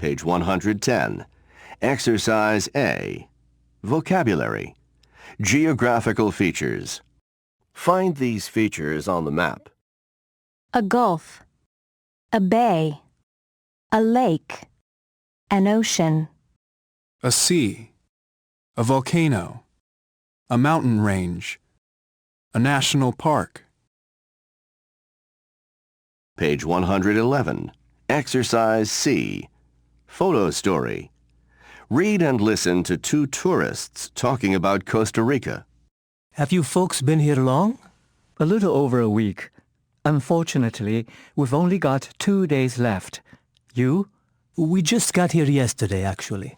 Page 110. Exercise A. Vocabulary. Geographical features. Find these features on the map. A gulf, a bay, a lake, an ocean. A sea, a volcano, a mountain range, a national park. Page 111. Exercise C. Photo story. Read and listen to two tourists talking about Costa Rica. Have you folks been here long? A little over a week. Unfortunately, we've only got 2 days left. You? We just got here yesterday, actually.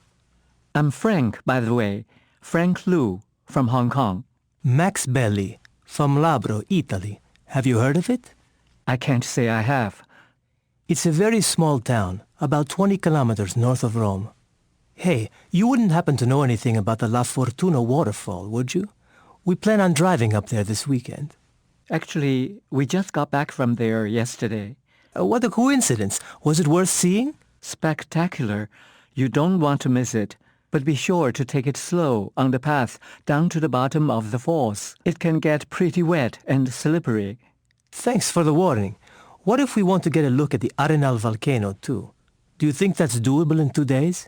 I'm Frank, by the way. Frank Liu, from Hong Kong. Max Belli, from Labro, Italy. Have you heard of it? I can't say I have. It's a very small town, about 20 kilometers north of Rome. Hey, you wouldn't happen to know anything about the La Fortuna waterfall, would you? We plan on driving up there this weekend. Actually, we just got back from there yesterday. What a coincidence. Was it worth seeing? Spectacular. You don't want to miss it. But be sure to take it slow on the path down to the bottom of the falls. It can get pretty wet and slippery. Thanks for the warning. What if we want to get a look at the Arenal volcano, too? Do you think that's doable in 2 days?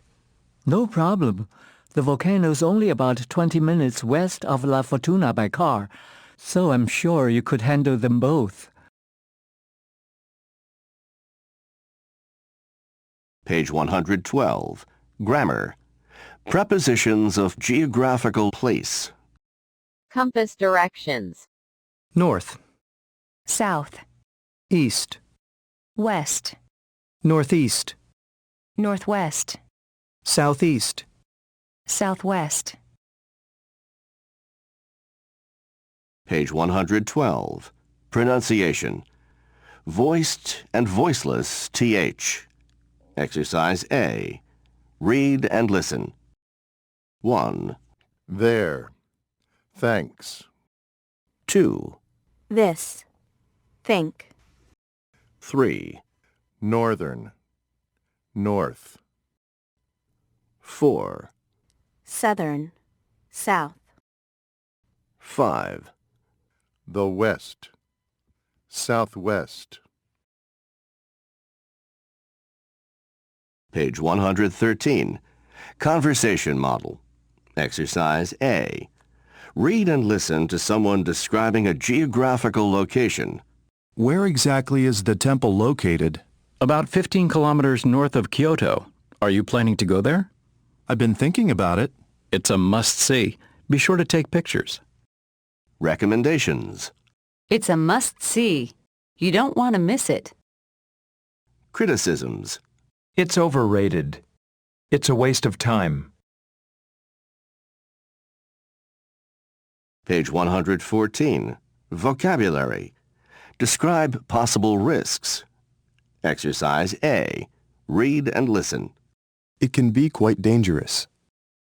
No problem. The volcano's only about 20 minutes west of La Fortuna by car, so I'm sure you could handle them both. Page 112. Grammar. Prepositions of geographical place. Compass directions. North, South, east, west, northeast, northwest, southeast, southwest. Page 112. Pronunciation. Voiced and voiceless th. Exercise A. Read and listen. 1, There. Thanks. 2, This. Think. 3, Northern. North. 4, Southern. South. 5, The West. Southwest. Page 113. Conversation model. Exercise A. Read and listen to someone describing a geographical location. Where exactly is the temple located? About 15 kilometers north of Kyoto. Are you planning to go there? I've been thinking about it. It's a must-see. Be sure to take pictures. Recommendations. It's a must-see. You don't want to miss it. Criticisms. It's overrated. It's a waste of time. Page 114. Vocabulary. Describe possible risks. Exercise A. Read and listen. It can be quite dangerous.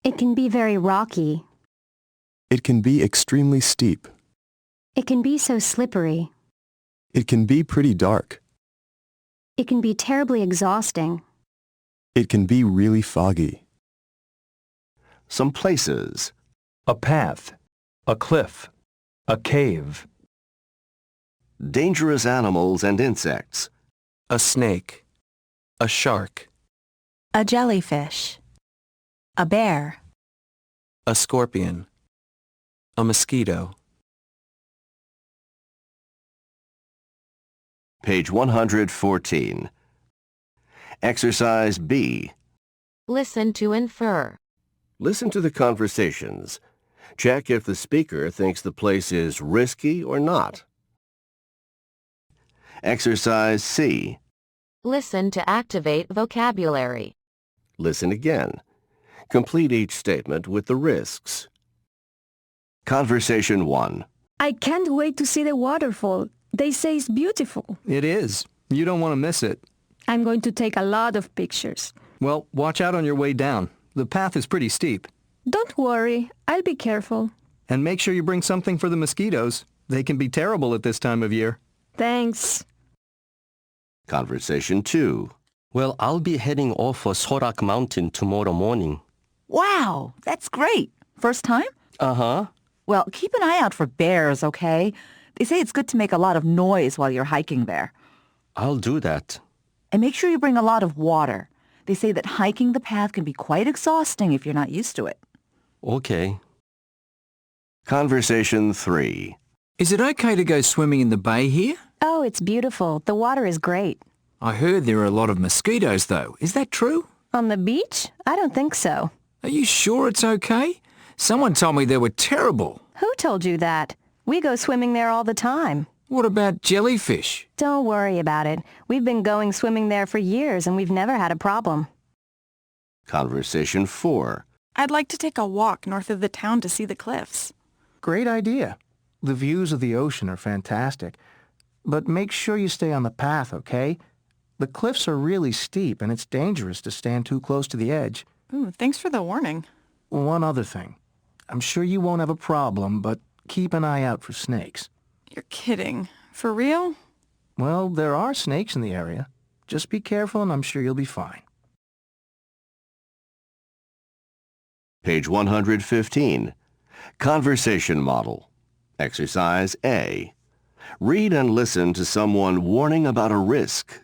It can be very rocky. It can be extremely steep. It can be so slippery. It can be pretty dark. It can be terribly exhausting. It can be really foggy. Some places. A path, a cliff, a cave. Dangerous animals and insects. A snake, a shark, A jellyfish. A bear. a scorpion, a mosquito. Page 114. Exercise B. Listen to infer. Listen to the conversations. Check if the speaker thinks the place is risky or not. Exercise C. Listen to activate vocabulary. Listen again. Complete each statement with the risks. Conversation 1. I can't wait to see the waterfall. They say it's beautiful. It is. You don't want to miss it. I'm going to take a lot of pictures. Well, watch out on your way down. The path is pretty steep. Don't worry. I'll be careful. And make sure you bring something for the mosquitoes. They can be terrible at this time of year. Thanks. Conversation 2. Well, I'll be heading off for Sorak Mountain tomorrow morning. Wow, that's great. First time? Uh-huh. Well, keep an eye out for bears, okay? They say it's good to make a lot of noise while you're hiking there. I'll do that. And make sure you bring a lot of water. They say that hiking the path can be quite exhausting if you're not used to it. Okay. Conversation 3. Is it okay to go swimming in the bay here? Oh, it's beautiful. The water is great. I heard there are a lot of mosquitoes, though. Is that true? On the beach? I don't think so. Are you sure it's okay? Someone told me they were terrible. Who told you that? We go swimming there all the time. What about jellyfish? Don't worry about it. We've been going swimming there for years and we've never had a problem. Conversation 4. I'd like to take a walk north of the town to see the cliffs. Great idea. The views of the ocean are fantastic. But make sure you stay on the path, okay? The cliffs are really steep and it's dangerous to stand too close to the edge. Ooh, thanks for the warning. One other thing. I'm sure you won't have a problem, but keep an eye out for snakes. You're kidding. For real? Well, there are snakes in the area. Just be careful and I'm sure you'll be fine. Page 115. Conversation model. Exercise A. Read and listen to someone warning about a risk.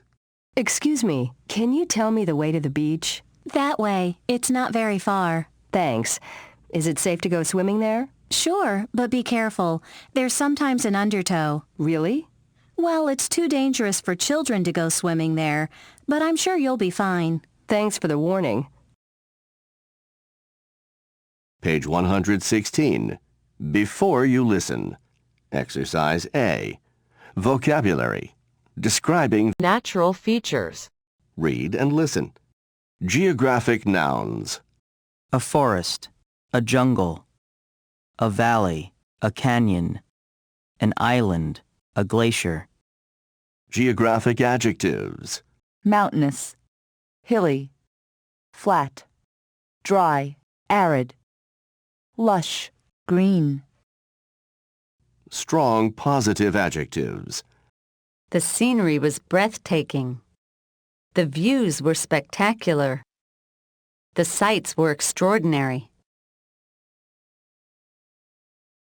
Excuse me, can you tell me the way to the beach? That way. It's not very far. Thanks. Is it safe to go swimming there? Sure, but be careful. There's sometimes an undertow. Really? Well, it's too dangerous for children to go swimming there, but I'm sure you'll be fine. Thanks for the warning. Page 116. Before you listen. Exercise A. Vocabulary. Describing natural features. Read and listen. Geographic nouns. A forest, a jungle, a valley, a canyon, an island, a glacier. Geographic adjectives. Mountainous, hilly, flat, dry, arid, lush, green. Strong positive adjectives. The scenery was breathtaking. The views were spectacular. The sights were extraordinary.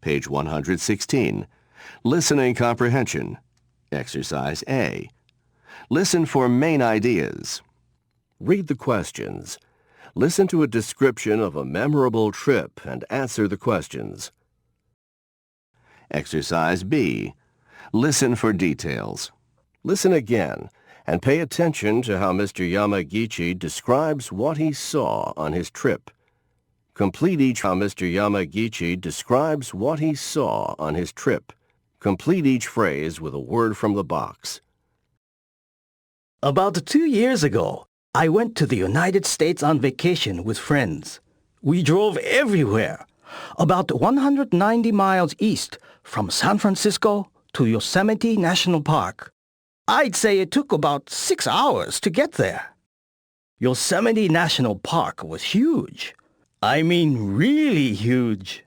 Page 116. Listening comprehension. Exercise A. Listen for main ideas. Read the questions. Listen to a description of a memorable trip and answer the questions. Exercise B. Listen for details. Listen again and pay attention to how Mr. Yamagichi describes what he saw on his trip. Complete each how Mr. Yamagichi describes what he saw on his trip. Complete each phrase with a word from the box. About 2 years ago, I went to the United States on vacation with friends. We drove everywhere, about 190 miles east from San Francisco to Yosemite National Park. I'd say it took about 6 hours to get there. Yosemite National Park was huge. I mean, really huge.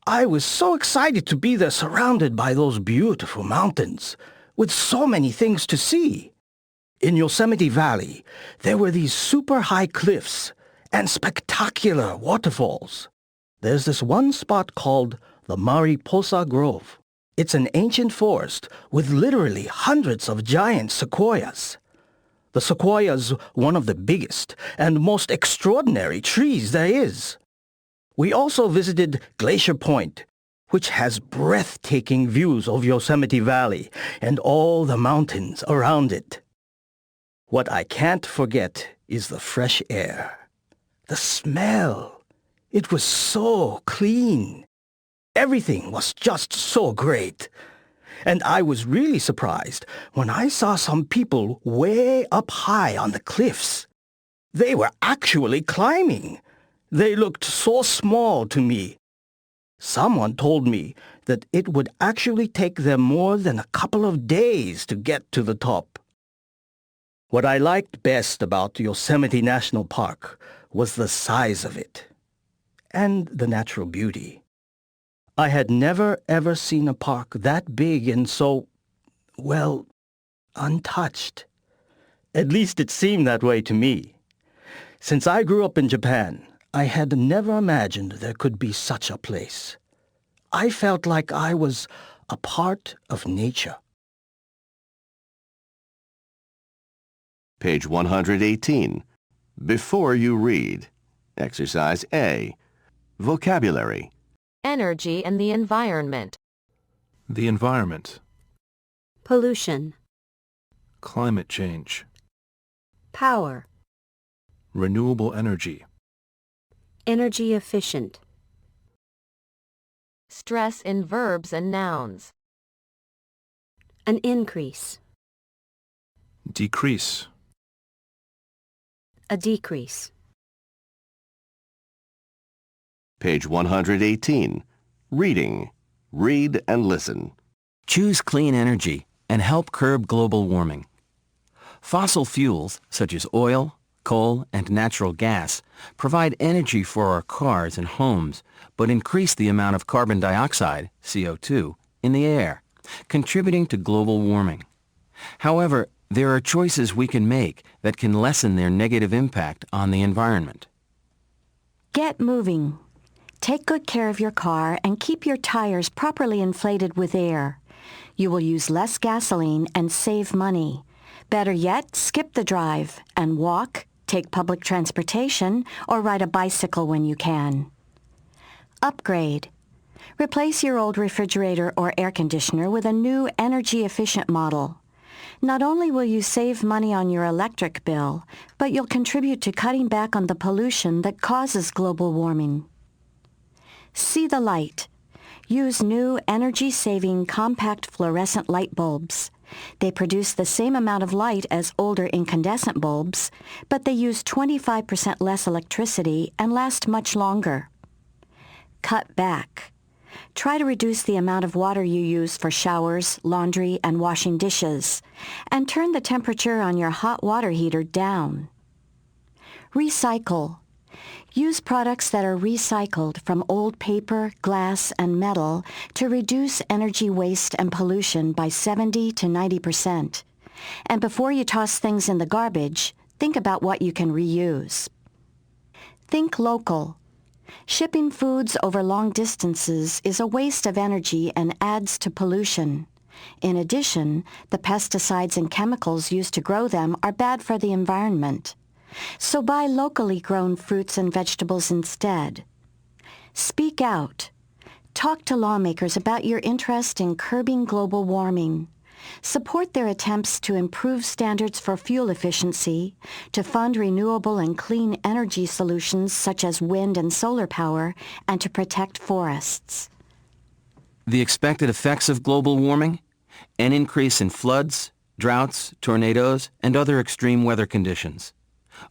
I was so excited to be there surrounded by those beautiful mountains, with so many things to see. In Yosemite Valley, there were these super high cliffs and spectacular waterfalls. There's this one spot called the Mariposa Grove. It's an ancient forest with literally hundreds of giant sequoias. The sequoia's one of the biggest and most extraordinary trees there is. We also visited Glacier Point, which has breathtaking views of Yosemite Valley and all the mountains around it. What I can't forget is the fresh air. The smell. It was so clean. Everything was just so great. And I was really surprised when I saw some people way up high on the cliffs. They were actually climbing. They looked so small to me. Someone told me that it would actually take them more than a couple of days to get to the top. What I liked best about Yosemite National Park was the size of it and the natural beauty. I had never ever seen a park that big and so, well, untouched. At least it seemed that way to me. Since I grew up in Japan, I had never imagined there could be such a place. I felt like I was a part of nature. Page 118. Before you read. Exercise A. Vocabulary. Energy and the environment. The environment. Pollution. Climate change. Power. Renewable energy. Energy efficient. Stress in verbs and nouns. An increase. Decrease. A decrease. Page 118. Reading. Read and listen. Choose clean energy and help curb global warming. Fossil fuels, such as oil, coal, and natural gas, provide energy for our cars and homes, but increase the amount of carbon dioxide, CO2, in the air, contributing to global warming. However, there are choices we can make that can lessen their negative impact on the environment. Get moving. Take good care of your car and keep your tires properly inflated with air. You will use less gasoline and save money. Better yet, skip the drive and walk, take public transportation, or ride a bicycle when you can. Upgrade. Replace your old refrigerator or air conditioner with a new energy-efficient model. Not only will you save money on your electric bill, but you'll contribute to cutting back on the pollution that causes global warming. See the light. Use new energy-saving compact fluorescent light bulbs. They produce the same amount of light as older incandescent bulbs, but they use 25% less electricity and last much longer. Cut back. Try to reduce the amount of water you use for showers, laundry, and washing dishes, and turn the temperature on your hot water heater down. Recycle. Use products that are recycled from old paper, glass, and metal to reduce energy waste and pollution by 70 to 90%. And before you toss things in the garbage, think about what you can reuse. Think local. Shipping foods over long distances is a waste of energy and adds to pollution. In addition, the pesticides and chemicals used to grow them are bad for the environment. So buy locally grown fruits and vegetables instead. Speak out. Talk to lawmakers about your interest in curbing global warming. Support their attempts to improve standards for fuel efficiency, to fund renewable and clean energy solutions such as wind and solar power, and to protect forests. The expected effects of global warming? An increase in floods, droughts, tornadoes, and other extreme weather conditions.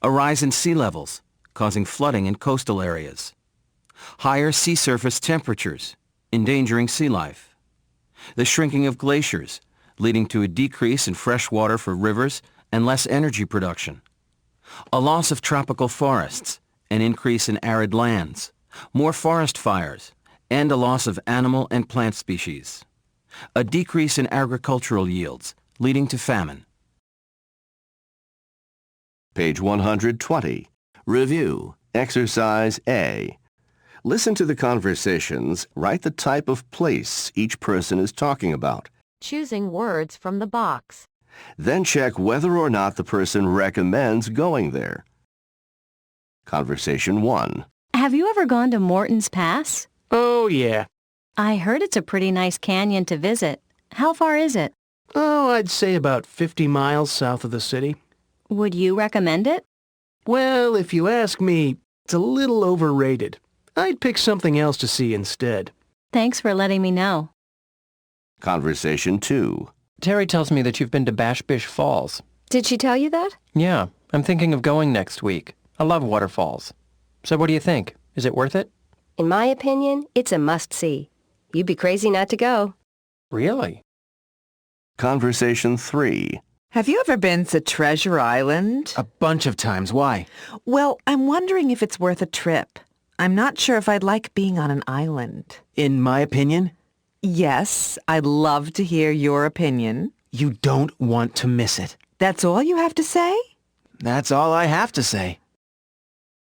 A rise in sea levels, causing flooding in coastal areas. Higher sea surface temperatures, endangering sea life. The shrinking of glaciers, leading to a decrease in fresh water for rivers and less energy production. A loss of tropical forests, an increase in arid lands, more forest fires, and a loss of animal and plant species. A decrease in agricultural yields, leading to famine. Page 120. Review. Exercise A. Listen to the conversations. Write the type of place each person is talking about. Choosing words from the box. Then check whether or not the person recommends going there. Conversation 1. Have you ever gone to Morton's Pass? Oh, yeah. I heard it's a pretty nice canyon to visit. How far is it? Oh, I'd say about 50 miles south of the city. Would you recommend it? Well, if you ask me, it's a little overrated. I'd pick something else to see instead. Thanks for letting me know. Conversation 2. Terry tells me that you've been to Bash Bish Falls. Did she tell you that? Yeah, I'm thinking of going next week. I love waterfalls. So what do you think? Is it worth it? In my opinion, it's a must-see. You'd be crazy not to go. Really? Conversation 3. Have you ever been to Treasure Island? A bunch of times. Why? Well, I'm wondering if it's worth a trip. I'm not sure if I'd like being on an island. In my opinion? Yes, I'd love to hear your opinion. You don't want to miss it. That's all you have to say? That's all I have to say.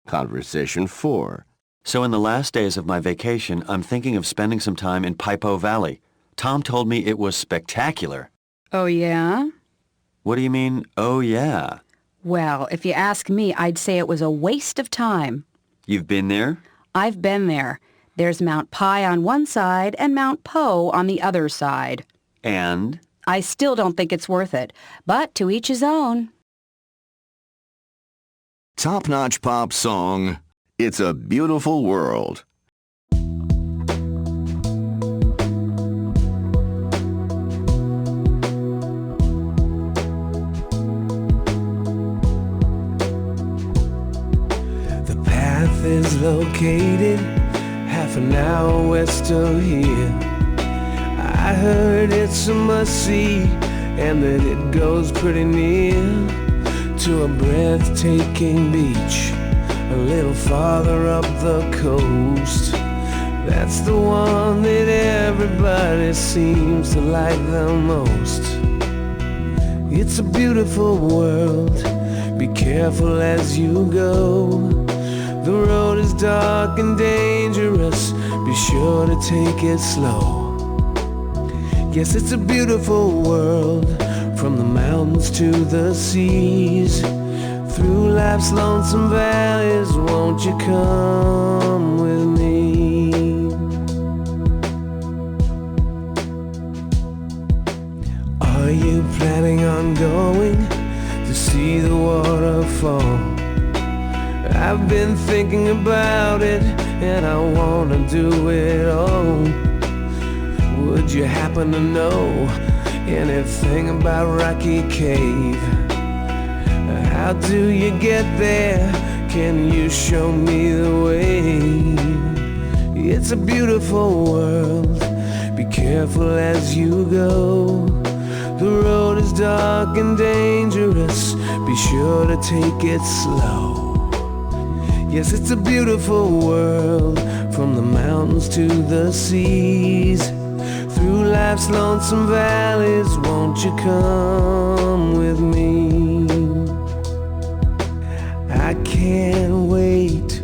Conversation 4. So in the last days of my vacation, I'm thinking of spending some time in Pipo Valley. Tom told me it was spectacular. Oh, yeah? What do you mean, oh yeah? Well, if you ask me, I'd say it was a waste of time. You've been there? I've been there. There's Mount Pi on one side and Mount Po on the other side. And? I still don't think it's worth it, but to each his own. Top-notch pop song, It's a Beautiful World. The path is located half an hour west of here. I heard it's a must-see and that it goes pretty near to a breathtaking beach a little farther up the coast. That's the one that everybody seems to like the most. It's a beautiful world, be careful as you go. The road is dark and dangerous, be sure to take it slow. Yes, it's a beautiful world, from the mountains to the seas. Through life's lonesome valleys, won't you come with me? Are you planning on going to see the waterfall? I've been thinking about it and I wanna do it all. Would you happen to know anything about Rocky Cave? How do you get there? Can you show me the way? It's a beautiful world, be careful as you go. The road is dark and dangerous, be sure to take it slow. Yes, it's a beautiful world, from the mountains to the seas. Through life's lonesome valleys, won't you come with me? I can't wait,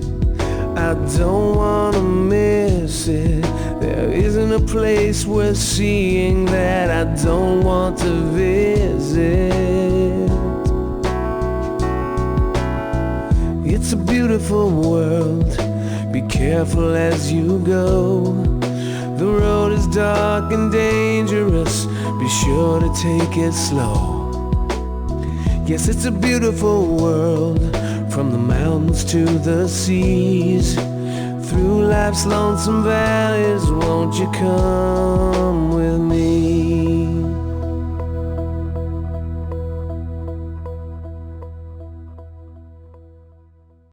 I don't wanna miss it. There isn't a place worth seeing that I don't want to visit. It's a beautiful world, be careful as you go. The road is dark and dangerous, be sure to take it slow. Yes, it's a beautiful world, from the mountains to the seas. Through life's lonesome valleys, won't you come with me?